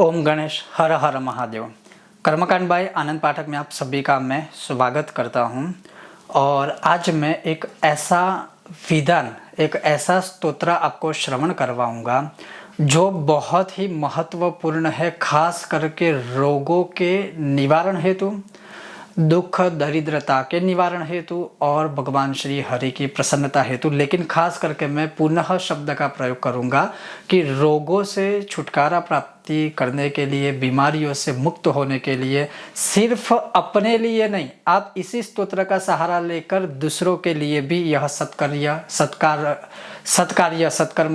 ओम गणेश हर हर महादेव। कर्मकांड बाय आनंद पाठक में आप सभी का मैं स्वागत करता हूं। और आज मैं एक ऐसा स्तोत्र आपको श्रवण करवाऊंगा जो बहुत ही महत्वपूर्ण है, खास करके रोगों के निवारण हेतु, दुख दरिद्रता के निवारण हेतु और भगवान श्री हरि की प्रसन्नता हेतु। लेकिन खास करके मैं पुनः शब्द का प्रयोग करूंगा कि रोगों से छुटकारा प्राप्ति करने के लिए, बीमारियों से मुक्त होने के लिए सिर्फ अपने लिए नहीं, आप इसी स्तोत्र का सहारा लेकर दूसरों के लिए भी यह सत्कर्म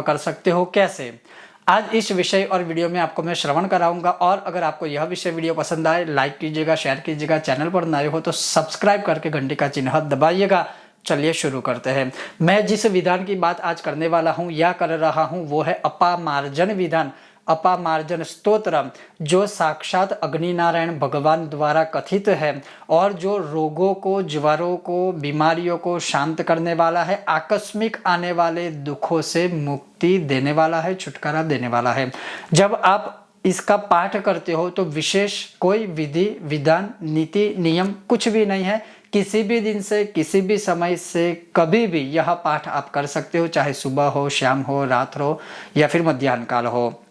कर सकते हो। कैसे? आज इस विषय और वीडियो में आपको मैं श्रवण कराऊंगा। और अगर आपको यह विषय वीडियो पसंद आए, लाइक कीजिएगा, शेयर कीजिएगा, चैनल पर नए हो तो सब्सक्राइब करके घंटी का चिन्ह दबाइएगा। चलिए शुरू करते हैं। मैं जिस विधान की बात आज करने वाला हूं या कर रहा हूं वो है अपामार्जन विधान, अपामार्जन स्तोत्र, जो साक्षात अग्नि नारायण भगवान द्वारा कथित है और जो रोगों को, ज्वरों को, बीमारियों को शांत करने वाला है, आकस्मिक आने वाले दुखों से मुक्ति देने वाला है, छुटकारा देने वाला है। जब आप इसका पाठ करते हो तो विशेष कोई विधि विधान नीति नियम कुछ भी नहीं है। किसी भी दिन से, किसी भी समय से, कभी भी यह पाठ आप कर सकते हो, चाहे सुबह हो, शाम हो, रात हो या फिर मध्याह्न काल हो।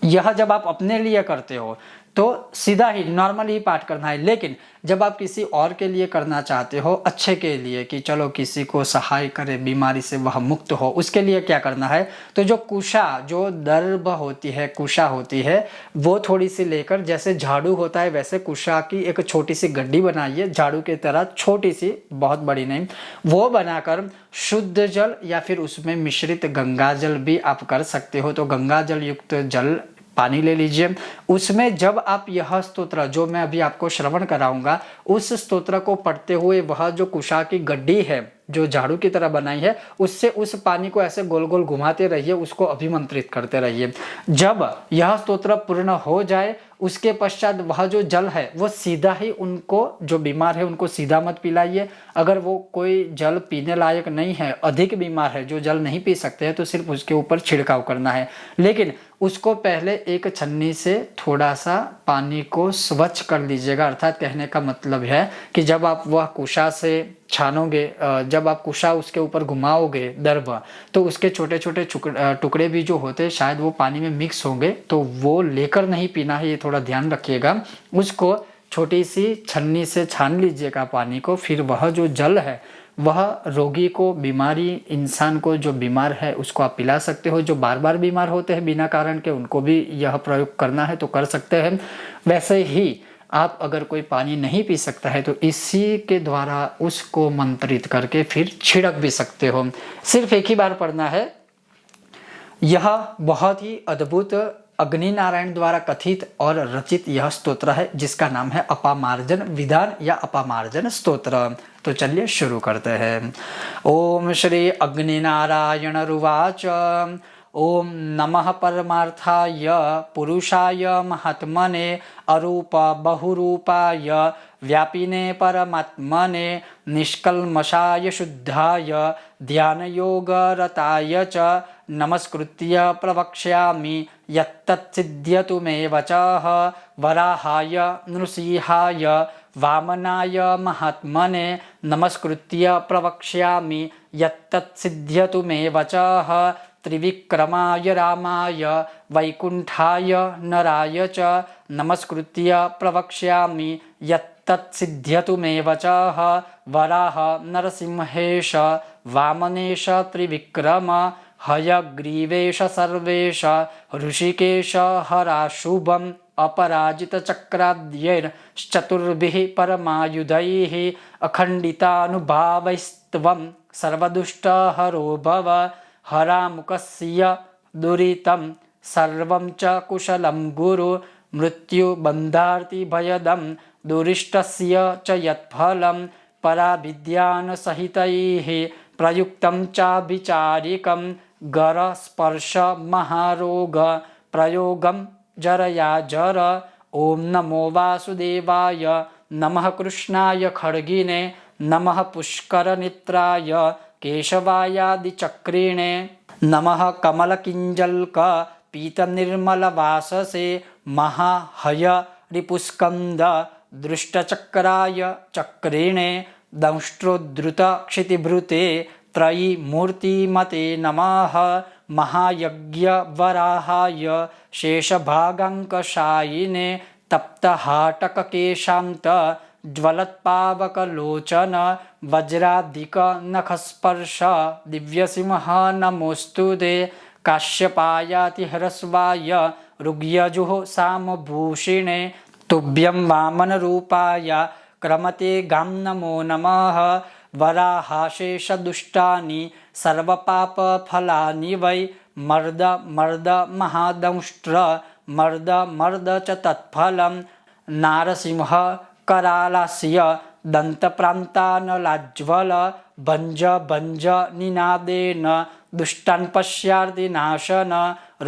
यह जब आप अपने लिए करते हो तो सीधा ही नॉर्मल ही पाठ करना है। लेकिन जब आप किसी और के लिए करना चाहते हो, अच्छे के लिए, कि चलो किसी को सहाय करे, बीमारी से वह मुक्त हो, उसके लिए क्या करना है? तो जो दर्भ होती है, कुशा होती है, वो थोड़ी सी लेकर, जैसे झाड़ू होता है वैसे कुशा की एक छोटी सी गड्डी बनाइए, झाड़ू की तरह छोटी सी, बहुत बड़ी नहीं, वो बनाकर शुद्ध जल या फिर उसमें मिश्रित गंगा जल भी आप कर सकते हो। तो गंगा जल युक्त जल पानी ले लीजिए। उसमें जब आप यह स्तोत्र जो मैं अभी आपको श्रवण कराऊंगा, उस स्तोत्र को पढ़ते हुए वह जो कुशा की गड्डी है जो झाड़ू की तरह बनाई है, उससे उस पानी को ऐसे गोल गोल घुमाते रहिए, उसको अभिमंत्रित करते रहिए। जब यह स्तोत्र पूर्ण हो जाए उसके पश्चात वह जो जल है वो सीधा ही उनको, जो बीमार है उनको सीधा मत पिलाइए। अगर वो कोई जल पीने लायक नहीं है, अधिक बीमार है, जो जल नहीं पी सकते हैं, तो सिर्फ उसके ऊपर छिड़काव करना है। लेकिन उसको पहले एक छन्नी से थोड़ा सा पानी को स्वच्छ कर लीजिएगा। अर्थात कहने का मतलब है कि जब आप वह कुशा से छानोगे, जब आप कुशा उसके ऊपर घुमाओगे दर्भ, तो उसके छोटे छोटे टुकड़े भी जो होते हैं शायद वो पानी में मिक्स होंगे, तो वो लेकर नहीं पीना है, ये थोड़ा ध्यान रखिएगा। उसको छोटी सी छन्नी से छान लीजिएगा पानी को। फिर वह जो जल है वह रोगी को, बीमारी इंसान को, जो बीमार है उसको आप पिला सकते हो। जो बार बार बीमार होते हैं बिना कारण के, उनको भी यह प्रयोग करना है तो कर सकते हैं। वैसे ही आप अगर कोई पानी नहीं पी सकता है तो इसी के द्वारा उसको मंत्रित करके फिर छिड़क भी सकते हो। सिर्फ एक ही बार पढ़ना है। यह बहुत ही अद्भुत अग्नि नारायण द्वारा कथित और रचित यह स्तोत्र है, जिसका नाम है अपामार्जन विधान या अपामार्जन स्तोत्र। तो चलिए शुरू करते हैं। ओम श्री अग्नि नारायण रुवाच। ओम नमः परमार्थाय पुरुषाय महात्मने अरूप बहुरूपाय व्यापिने परमात्मने निष्कल्मषाय शुद्धाय ध्यानयोगरताय च नमस्कृत्य प्रवक्ष्यामि यत्तत्सिद्ध्यतु मे वचः। वराहाय नृसिंहाय वामनाय महात्मने नमस्कृत्य प्रवक्ष्यामि यत्तत्सिद्ध्यतु मे वचः। त्रिविक्रमाय रामाय वैकुंठाय नराय च नमस्कृत्य प्रवक्ष्यामि यत्तत्सिद्ध्यतु मे वचः। वराह नरसिंहेश वामनेश त्रिविक्रम हयग्रीवेश सर्वेश ऋषिकेश हराशुभम् अपराजितचक्राद्यैश्चतुर्भिः परमायुधैः अखण्डितानुभावैस्त्वं सर्वदुष्टहरो भव। हरामुखस्य दुरितं सर्वं च कुशलं गुरु मृत्युबन्धार्तिभयदं दुरिष्टस्य च यत्फलं पराभिद्यानसहितैः प्रयुक्तं चाभिचारिकं गरस्पर्श महारोग प्रयोगं जरया जर। ओम नमो वासुदेवाय नमः कृष्णाय खड्गिने नमः पुष्करनेत्राय केशवायादिचक्रिणे नमः कमलकिञ्जल्क पीतनिर्मलवाससे महाहय रिपुस्कंद दृष्टचक्राय चक्रिणे दंष्ट्रोद्धृत क्षितिभृते त्रयी मूर्तिमते नमः महायज्ञवराहाय शेषभागाङ्कशायिने तप्तहाटककेशान्त ज्वलत्पावकलोचन वज्राधिकनखस्पर्श दिव्यसिंह नमोऽस्तु ते काश्यपायातिहरस्वाय ऋग्यजुः सामभूषिणे तुभ्यं वामनरूपाय क्रमते गां नमो नमः वराहाशेषदुष्टानि सर्वपापफलानि वै मर्द मर्द महादंष्ट्र मर्द मर्द च तत्फलं नारसिंह करालास्य दन्तप्रान्तानलाज्वल भञ्ज भञ्ज निनादेन दुष्टान् पश्यार्तिनाशन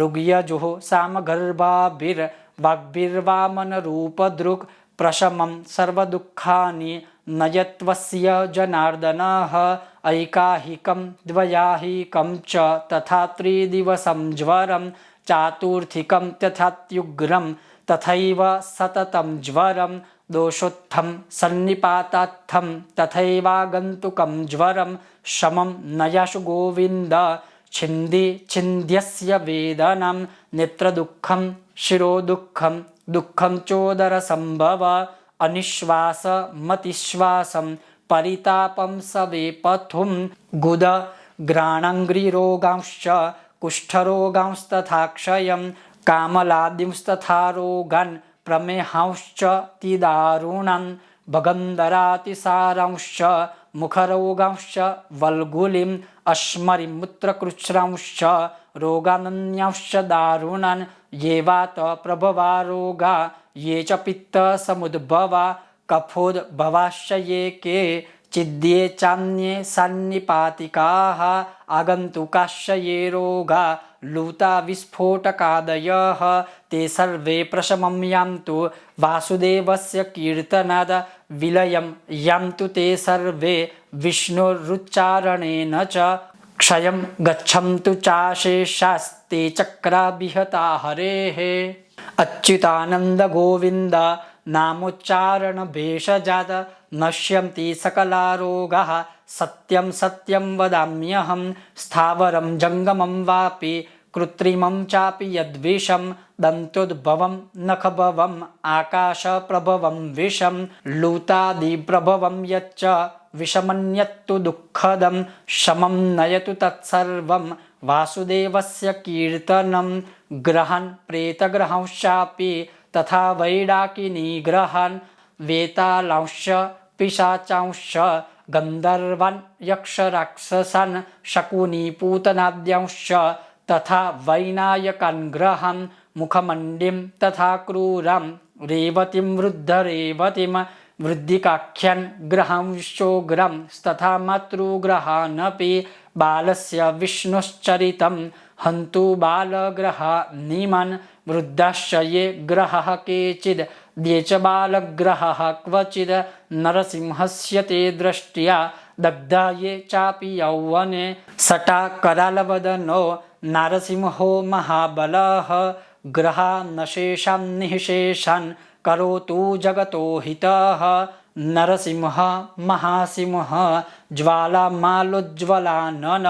ऋग्यजुः सामगर्भाभिर्वाग्भिर्वामनरूपदृक् प्रशमं सर्वदुःखानि नयत्वस्य जनार्दनः ऐकाहिकं द्वयाहिकं च तथा त्रिदिवसं ज्वरं चातुर्थिकं तथात्युग्रं तथैव सततं ज्वरं दोषोत्थं सन्निपातात्थं तथैवागन्तुकं ज्वरं शमं नयाशु गोविन्द छिन्दी छिन्द्यस्य वेदनं नेत्रदुःखं शिरोदुःखं दुःखं चोदरसम्भव अनिश्वासमतिश्वासं परितापं सवेपथुं गुदघ्राणाङ्घ्रिरोगांश्च कुष्ठरोगांस्तथा क्षयं कामलादिंस्तथा रोगान् प्रमेहांश्च तिदारुणान् भगन्धरातिसारांश्च मुखरोगांश्च वल्गुलिम् अश्मरिमूत्रकृच्छ्रांश्च रोगानन्यांश्च दारुणान् ये वात प्रभवा रोगा ये च पित्तसमुद्भवा कफोद्भवाश्च ये के चिद्ये चान्ये सन्निपातिकाः आगन्तुकाश्च ये रोगा लूता विस्फोटकादयः ते सर्वे प्रशमं यान्तु वासुदेवस्य कीर्तनाद विलयं यान्तु ते सर्वे विष्णुरुच्चारणेन च क्षयं गच्छन्तु चाशेषास्ते चक्राभिहता हरेः। अच्युतानंद गोविंद नामोच्चारण भेषजात नश्यन्ति सकला रोगाः सत्यं सत्यं वदाम्यहं स्थावरं जंगमं वापि कृत्रिमं चापि यद्विषं दन्तोद्भवं नखभवम् आकाशप्रभवं विषं लूतादिप्रभवं यच्च विषमन्यत्तु दुःखदं शमं नयतु तत्सर्वं वासुदेवस्य कीर्तनं ग्रहान् प्रेतग्रहांश्चापि तथा वैडाकिनी ग्रहान् वेतालांश्च पिशाचांश्च गन्धर्वान् यक्षराक्षसान् शकुनीपूतनाद्यांश्च तथा वैनायकान् ग्रहान् मुखमण्डिं तथा क्रूरां रेवतीं वृद्धरेवतीं वृद्धिकाख्यान् ग्रहांश्चोग्रं तथा मातृग्रहानपि बालस्य विष्णुश्चरितं हन्तु बालग्रहानिमान् वृद्धाश्च ये ग्रहाः केचिद् ये च बालग्रहाः क्वचिद् नरसिंहस्य ते दृष्ट्या दग्धा ये चापि यौवने सटा करालवदनो नारसिंहो महाबलः ग्रहानशेषान् निःशेषान् करोतु जगतो हितः नरसिंह महासिंह ज्वालामालोज्ज्वलानन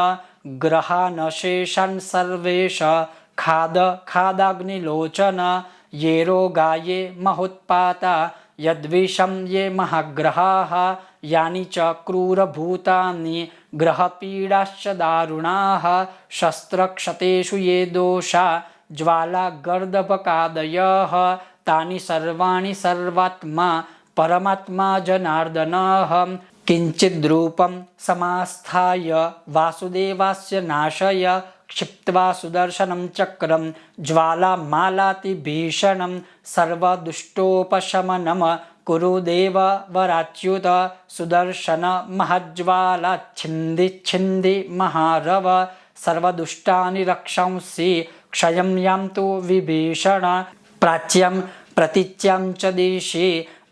ग्रहानशेषान् सर्वेश खाद खादाग्निलोचन ये रोगा ये महोत्पाता यद्विषं ये महाग्रहाः यानि च क्रूरभूतानि ग्रहपीडाश्च दारुणाः शस्त्रक्षतेषु ये दोषा ज्वालागर्दभकादयः तानि सर्वाणि सर्वात्मा परमात्मा जनार्दनः किञ्चिद्रूपं समास्थाय वासुदेवस्य नाशय क्षिप्त्वा सुदर्शनं चक्रं ज्वालामालातिभीषणं सर्वदुष्टोपशमनं कुरु देव वराच्युत सुदर्शन महाज्वाला छिन्दी छिन्दी महारव सर्वदुष्टानि रक्षंसि क्षयं यान्तु विभीषण प्राच्यं प्रतीच्यां च दिशि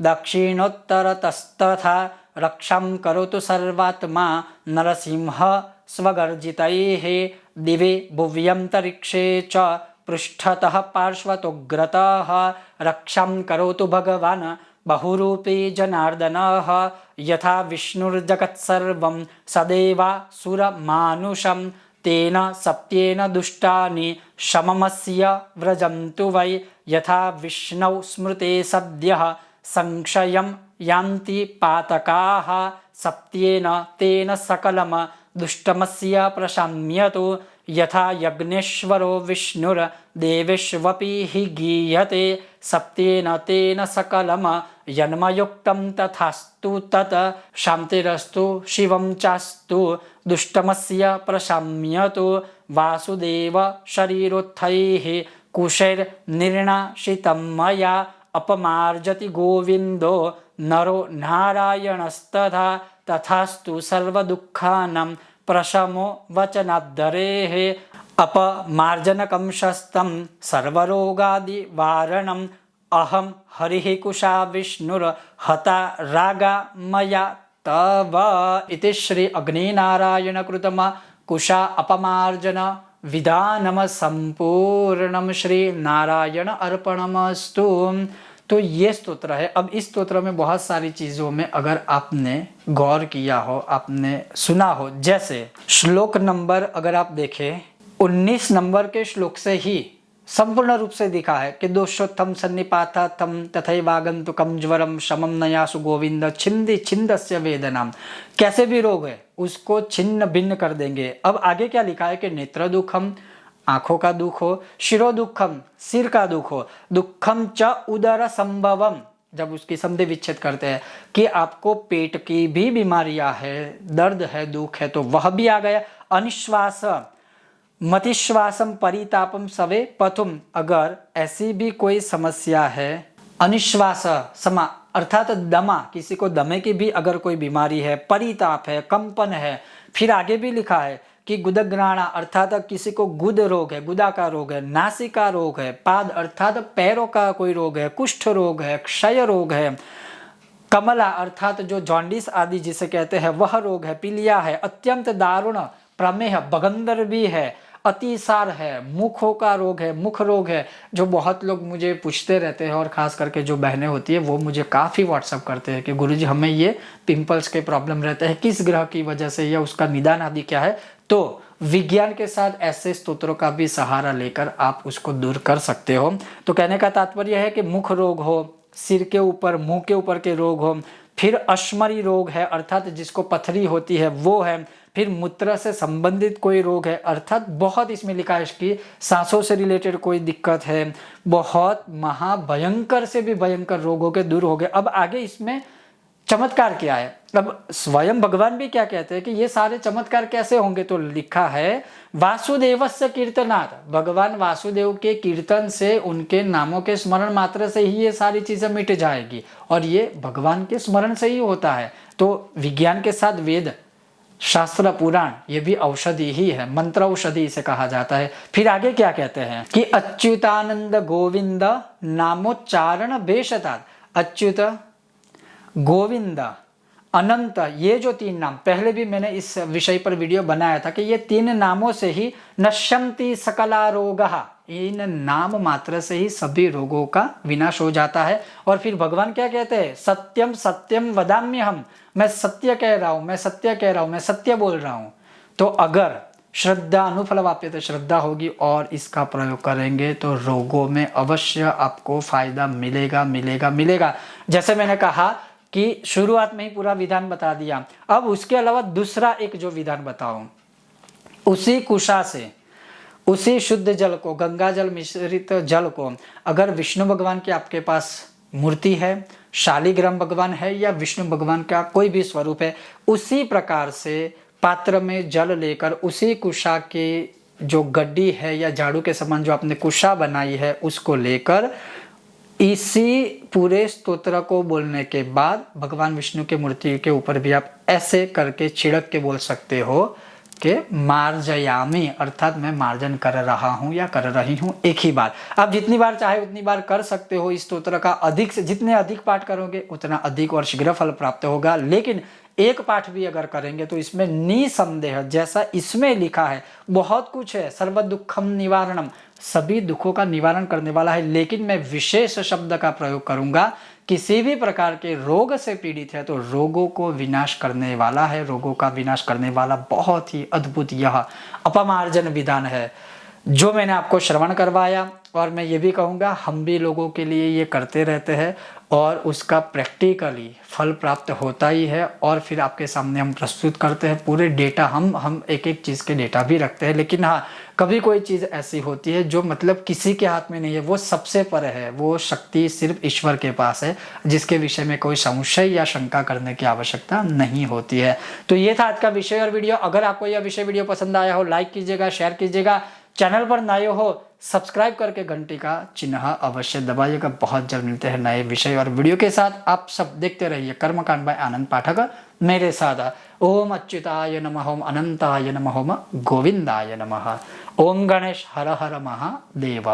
दक्षिणोत्तरतस्तथा रक्षां करोतु सर्वात्मा नरसिंह स्वगर्जितैः दिवे भुव्यन्तरिक्षे च पृष्ठतः पार्श्वतोग्रतः रक्षां करोतु भगवान् बहुरूपी जनार्दनः यथा विष्णुर्जगत्सर्वं सदेवासुरमानुषं तेन सत्येन दुष्टानि शममस्य व्रजन्तु वै यथा विष्णौ स्मृते सद्यः संक्षयं यान्ति पातकाः सत्येन तेन सकलं दुष्टमस्य प्रशाम्यतु यथा यज्ञेश्वरो विष्णुर्देवेष्वपि हि गीयते सत्येन तेन सकलं यन्मयुक्तं तथास्तु तत् शान्तिरस्तु शिवं चास्तु दुष्टमस्य प्रशाम्यतु वासुदेव शरीरोत्थैः कुशैर्निर्णाशितं मया अपमार्जति गोविन्दो नरो नारायणस्तथा तथास्तु सर्वदुःखानां प्रशमो वचनाद्धरेः अपमार्जनकं शस्तं सर्वरोगादिवारणम् अहं हरिः कुशा विष्णुर्हता रागा मया तव इति श्री अग्निनारायणकृतं कुशा अपमार्जन विधानम संपूर्णम श्री नारायण अर्पणमस्तु। तो ये स्तोत्र है। अब इस स्तोत्र में बहुत सारी चीज़ों में अगर आपने गौर किया हो, आपने सुना हो, जैसे श्लोक नंबर अगर आप देखें 19 नंबर के श्लोक से ही संपूर्ण रूप से दिखा है कि दोषोत्थम सन्निपातम तथैवागंतुकम ज्वरम शमम नयासु गोविंद छिंदी छिंदस्य वेदनाम। कैसे भी रोग है उसको छिन्न भिन्न कर देंगे। अब आगे क्या लिखा है कि नेत्र दुखम आंखों का दुख हो, शिरो दुखम सिर का दुख हो, दुखम च उदर संभवम जब उसकी संधि विच्छेद करते हैं कि आपको पेट की भी बीमारियां है, दर्द है, दुख है, तो वह भी आ गया। अनिश्वास मतिश्वासम परितापम सवे पथुम, अगर ऐसी भी कोई समस्या है, अनिश्वास समा अर्थात दमा, किसी को दमे की भी अगर कोई बीमारी है, परिताप है, कंपन है, फिर आगे भी लिखा है कि गुदग्राणा अर्थात किसी को गुद रोग है, गुदा का रोग है, नासिका रोग है, पाद अर्थात पैरों का कोई रोग है, कुष्ठ रोग है, क्षय रोग है, कमला अर्थात जो जॉन्डिस आदि जिसे कहते हैं वह रोग है, पीलिया है, अत्यंत दारुण प्रमेह बगंदर भी है, अतिसार है, मुखों का रोग है, मुख रोग है, जो बहुत लोग मुझे पूछते रहते हैं और खास करके जो बहनें होती है वो मुझे काफ़ी व्हाट्सअप करते हैं कि गुरुजी हमें ये पिंपल्स के प्रॉब्लम रहते हैं, किस ग्रह की वजह से या उसका निदान आदि क्या है। तो विज्ञान के साथ ऐसे स्तोत्रों का भी सहारा लेकर आप उसको दूर कर सकते हो। तो कहने का तात्पर्य है कि मुख रोग हो, सिर के ऊपर मुंह के ऊपर के रोग हो, फिर अश्मरी रोग है अर्थात जिसको पथरी होती है वो है, फिर मूत्र से संबंधित कोई रोग है अर्थात बहुत इसमें लिखा है इसकी सांसों से रिलेटेड कोई दिक्कत है, बहुत महाभयंकर से भी भयंकर रोगों के दूर हो गए। अब आगे इसमें चमत्कार क्या है, अब स्वयं भगवान भी क्या कहते हैं कि ये सारे चमत्कार कैसे होंगे, तो लिखा है वासुदेवस्य कीर्तनात्, भगवान वासुदेव के कीर्तन से, उनके नामों के स्मरण मात्र से ही ये सारी चीजें मिट जाएगी और ये भगवान के स्मरण से ही होता है। तो विज्ञान के साथ वेद शास्त्र पुराण ये भी औषधि ही है, मंत्र औषधि इसे कहा जाता है। फिर आगे क्या कहते हैं कि अच्युतानंद गोविंद नामोच्चारण बेशतात, अच्युत गोविंद अनंत, ये जो तीन नाम पहले भी मैंने इस विषय पर वीडियो बनाया था कि ये तीन नामों से ही नश्यन्ति सकला रोगः, इन नाम मात्र से ही सभी रोगों का विनाश हो जाता है। और फिर भगवान क्या कहते हैं, सत्यम सत्यम वदाम्यहम, मैं सत्य कह रहा हूं, मैं सत्य कह रहा हूं, मैं सत्य बोल रहा हूं। तो अगर श्रद्धा अनुफलवाप्यते, श्रद्धा होगी और इसका प्रयोग करेंगे तो रोगों में अवश्य आपको फायदा मिलेगा मिलेगा मिलेगा। जैसे मैंने कहा कि शुरुआत में ही पूरा विधान बता दिया, अब उसके अलावा दूसरा एक जो विधान बताऊं, उसी कुशा से, उसी शुद्ध जल को, गंगा जल मिश्रित जल को, अगर विष्णु भगवान की आपके पास मूर्ति है, शालिग्राम भगवान है या विष्णु भगवान का कोई भी स्वरूप है, उसी प्रकार से पात्र में जल लेकर उसी कुशा के जो गड्डी है या झाड़ू के समान जो आपने कुशा बनाई है उसको लेकर इसी पूरे स्तोत्र को बोलने के बाद भगवान विष्णु के मूर्ति के ऊपर भी आप ऐसे करके छिड़क के बोल सकते हो कि मार्जयामी, अर्थात मैं मार्जन कर रहा हूं या कर रही हूं, एक ही बार। आप जितनी बार चाहे उतनी बार कर सकते हो इस स्तोत्र का, अधिक से जितने अधिक पाठ करोगे उतना अधिक और शीघ्र फल प्राप्त होगा। लेकिन एक पाठ भी अगर करेंगे तो इसमें निसंदेह जैसा इसमें लिखा है बहुत कुछ है, सर्व दुखम निवारणम, सभी दुखों का निवारण करने वाला है। लेकिन मैं विशेष शब्द का प्रयोग करूंगा, किसी भी प्रकार के रोग से पीड़ित है तो रोगों को विनाश करने वाला है, रोगों का विनाश करने वाला बहुत ही अद्भुत यह अपमार्जन विधान है जो मैंने आपको श्रवण करवाया। और मैं ये भी कहूँगा, हम भी लोगों के लिए ये करते रहते हैं और उसका प्रैक्टिकली फल प्राप्त होता ही है। और फिर आपके सामने हम प्रस्तुत करते हैं पूरे डेटा, हम एक एक चीज़ के डेटा भी रखते हैं। लेकिन हाँ, कभी कोई चीज़ ऐसी होती है जो मतलब किसी के हाथ में नहीं है, वो सबसे परे है, वो शक्ति सिर्फ ईश्वर के पास है, जिसके विषय में कोई संशय या शंका करने की आवश्यकता नहीं होती है। तो ये था आज का विषय और वीडियो। अगर आपको यह विषय वीडियो पसंद आया हो, लाइक कीजिएगा, शेयर कीजिएगा, चैनल पर नए हो सब्सक्राइब करके घंटी का चिन्ह अवश्य दबाइएगा। बहुत जल्द मिलते हैं नए विषय और वीडियो के साथ। आप सब देखते रहिए कर्मकांड बाय आनंद पाठक मेरे साथ। ओम अच्युताय नमः, ओम अनंताय नमः, ओम गोविंदाय नमः। ओम गणेश हर हर महादेव।